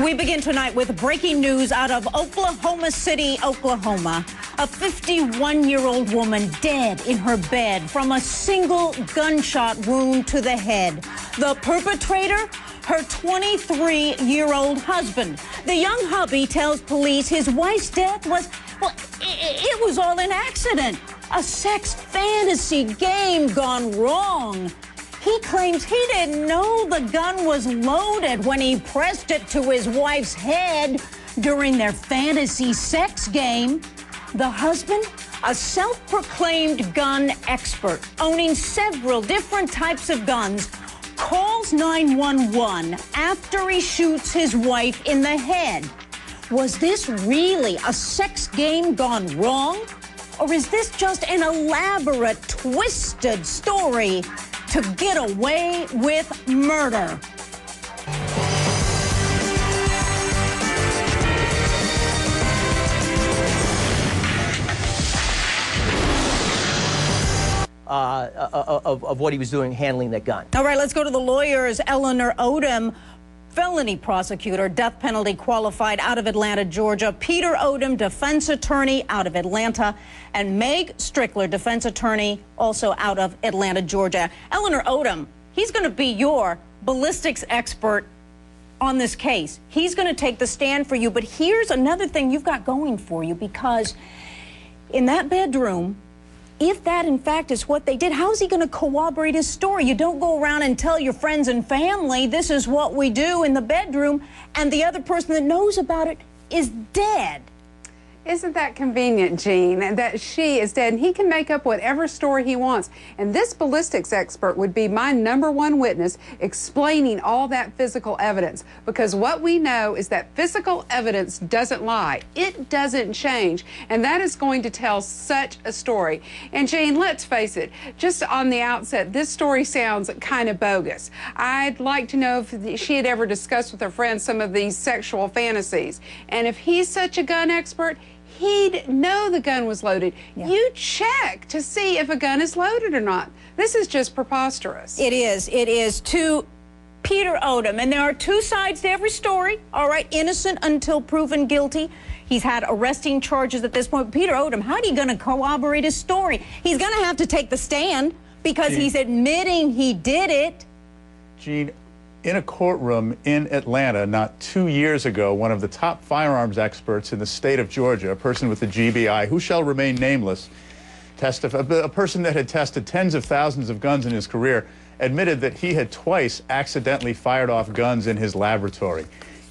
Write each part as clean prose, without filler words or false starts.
We begin tonight with breaking news out of Oklahoma City, Oklahoma. A 51-year-old woman dead in her bed from a single gunshot wound to the head. The perpetrator, her 23-year-old husband. The young hubby tells police his wife's death was, well, it was all an accident. A sex fantasy game gone wrong. He claims he didn't know the gun was loaded when he pressed it to his wife's head during their fantasy sex game. The husband, a self-proclaimed gun expert, owning several different types of guns, calls 911 after he shoots his wife in the head. Was this really a sex game gone wrong? Or is this just an elaborate, twisted story to get away with murder? Of what he was doing handling that gun. All right, let's go to the lawyers. Eleanor Odom, felony prosecutor, death penalty qualified out of Atlanta, Georgia. Peter Odom, defense attorney out of Atlanta. And Meg Strickler, defense attorney, also out of Atlanta, Georgia. Eleanor Odom, he's going to be your ballistics expert on this case. He's going to take the stand for you. But here's another thing you've got going for you, because in that bedroom, if that, in fact, is what they did, how is he going to corroborate his story? You don't go around and tell your friends and family, this is what we do in the bedroom, and the other person that knows about it is dead. Isn't that convenient, Gene, that she is dead, and he can make up whatever story he wants. And this ballistics expert would be my #1 witness explaining all that physical evidence, because what we know is that physical evidence doesn't lie. It doesn't change, and that is going to tell such a story. And Gene, let's face it, just on the outset, this story sounds kind of bogus. I'd like to know if she had ever discussed with her friends some of these sexual fantasies. And if he's such a gun expert, he'd know the gun was loaded. Yeah. You check to see if a gun is loaded or not. This is just preposterous. It is. It is. To Peter Odom, and there are two sides to every story. All right, innocent until proven guilty. He's had arresting charges at this point. Peter Odom, how are you going to corroborate his story? He's going to have to take the stand because he's admitting he did it. Gene, in a courtroom in Atlanta not 2 years ago, one of the top firearms experts in the state of Georgia, a person with the GBI, who shall remain nameless, a person that had tested tens of thousands of guns in his career, admitted that he had twice accidentally fired off guns in his laboratory.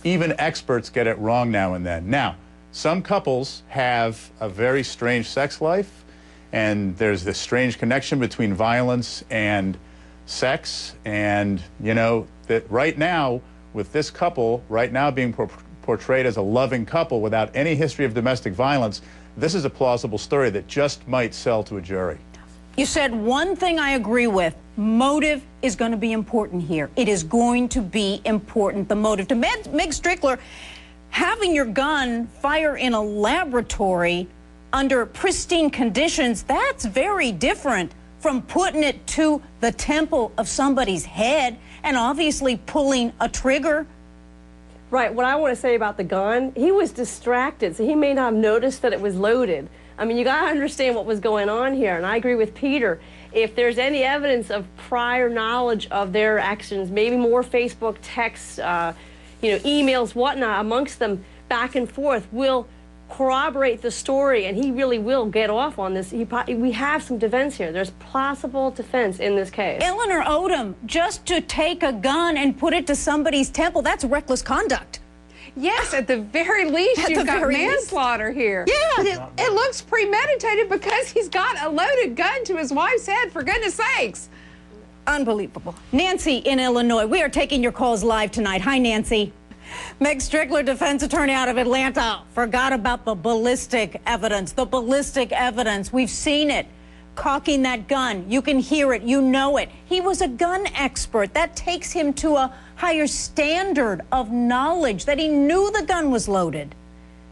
Even experts get it wrong now and then. Now, some couples have a very strange sex life, and there's this strange connection between violence and sex, and, you know, that right now, with this couple, right now being portrayed as a loving couple without any history of domestic violence, this is a plausible story that just might sell to a jury. You said one thing I agree with. Motive is going to be important here. It is going to be important, the motive. To Meg Strickler, having your gun fire in a laboratory under pristine conditions, that's very different from putting it to the temple of somebody's head and obviously pulling a trigger. Right. What I want to say about the gun, he was distracted, so he may not have noticed that it was loaded. I mean, you got to understand what was going on here, and I agree with Peter. If there's any evidence of prior knowledge of their actions, maybe more Facebook texts, emails, whatnot, amongst them, back and forth, will corroborate the story, and he really will get off on this. We have some defense here. There's plausible defense in this case. Eleanor Odom, just to take a gun and put it to somebody's temple, that's reckless conduct. Yes, at the very least, you've got manslaughter here. Yeah. It looks premeditated because he's got a loaded gun to his wife's head, for goodness sakes. Unbelievable. Nancy in Illinois, we are taking your calls live tonight. Hi, Nancy. Meg Strickler, defense attorney out of Atlanta, forgot about the ballistic evidence. The ballistic evidence, we've seen it. Cocking that gun, you can hear it, you know it. He was a gun expert. That takes him to a higher standard of knowledge, that he knew the gun was loaded.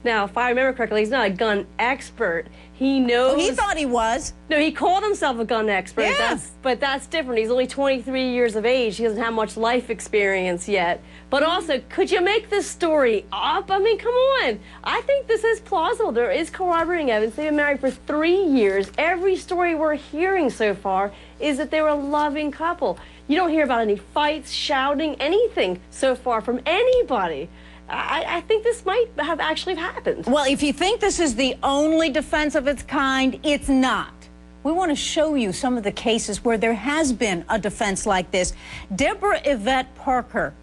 Now, if I remember correctly, he's not a gun expert. He knows. Oh, he thought he was. No, he called himself a gun expert. Yeah. But that's different. He's only 23 years of age. He doesn't have much life experience yet. But also, could you make this story up? I mean, come on. I think this is plausible. There is corroborating evidence. They've been married for 3 years. Every story we're hearing so far is that they were a loving couple. You don't hear about any fights, shouting, anything so far from anybody. I think this might have actually happened. Well, if you think this is the only defense of its kind, it's not. We want to show you some of the cases where there has been a defense like this. Deborah Yvette Parker